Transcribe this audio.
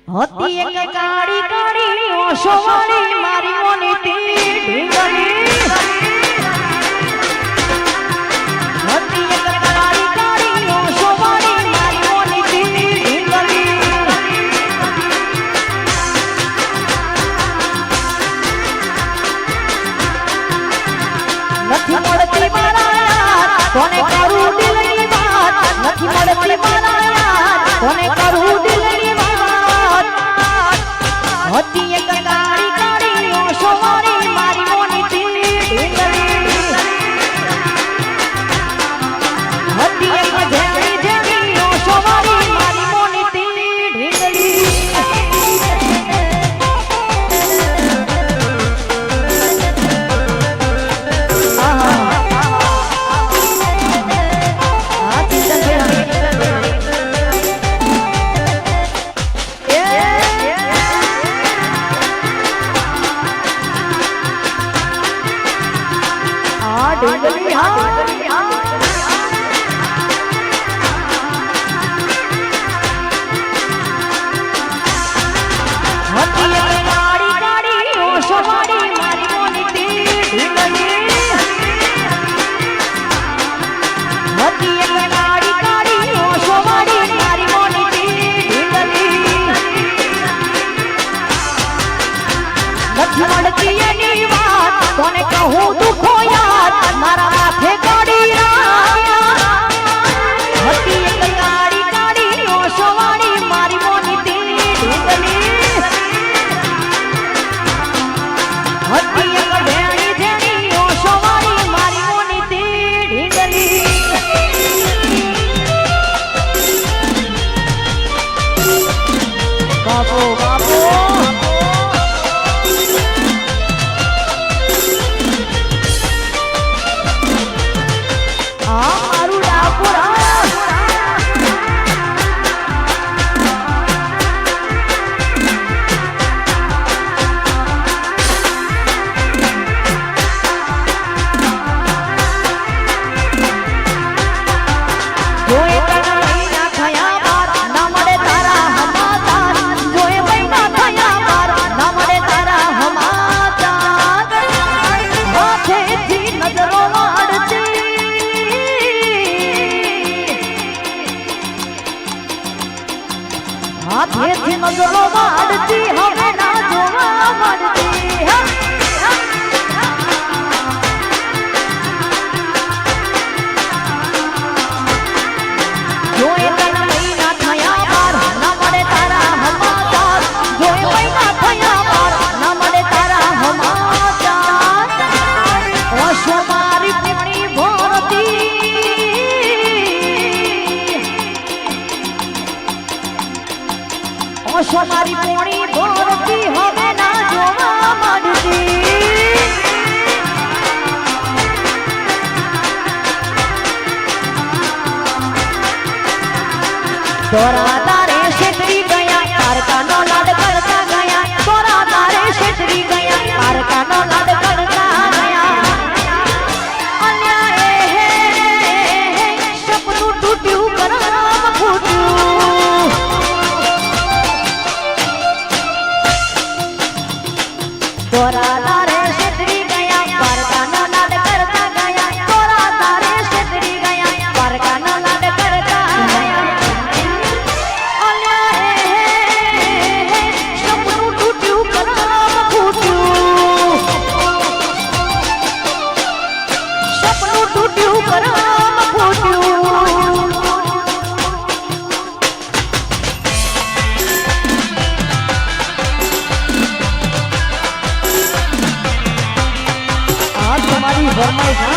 હતી એક કાળી કાળી ઓશોવાળી મારી મોની ઢીંગલી હતી એક કાળી કાળી ઓશોવાળી મારી મોની ઢીંગલી નથી મળતી મારા યાર કોને કરું દિલની વાત નથી મળતી મારા યાર કોને કરું દિલની વાત હતી એક કાળી કાળી ઓશોવાળી મારી મોની ઢીંગલી હતી એક ઝેરી ઝેરી ઓશોવાળી મારી મોની ઢીંગલી કોને કહું દુખો યાદ મારા માથે કાઢી હતી એક કાળી કાળી ઓશોવાળી મારી મોની ઢીંગલી હતી એક ભેણી ભેણી ઓશોવાળી મારી મોની ઢીંગલી બાપો બાપો હાથેથી નજરો વાળતી હવે ના જોવા મળતી જોએ તને મહિના થયા બાર ના મળે તારા હમાચાર જોએ મહિના થયા બાર ના મળે તારા હમાચાર ઓશો મારી પૂણી ભરતી ઓશો મારી પૂણી ભરતી હવે ના જોવા મળતી તોરા તારે છેતરી ગયા તારકાનો લાડ કરતા ગયા તોરા તારે છેતરી ગયા તારકાનો લાડ કરતા ગયા અન્યાય હે સપનું તૂટ્યું કરામ ફૂટ્યું તોરા તારે છેતરી ગયા તારકાનો લાડ કરતા ગયા તોરા તારે છેતરી ગયા તારકાનો લાડ કરતા ગયા ફરમાઈશ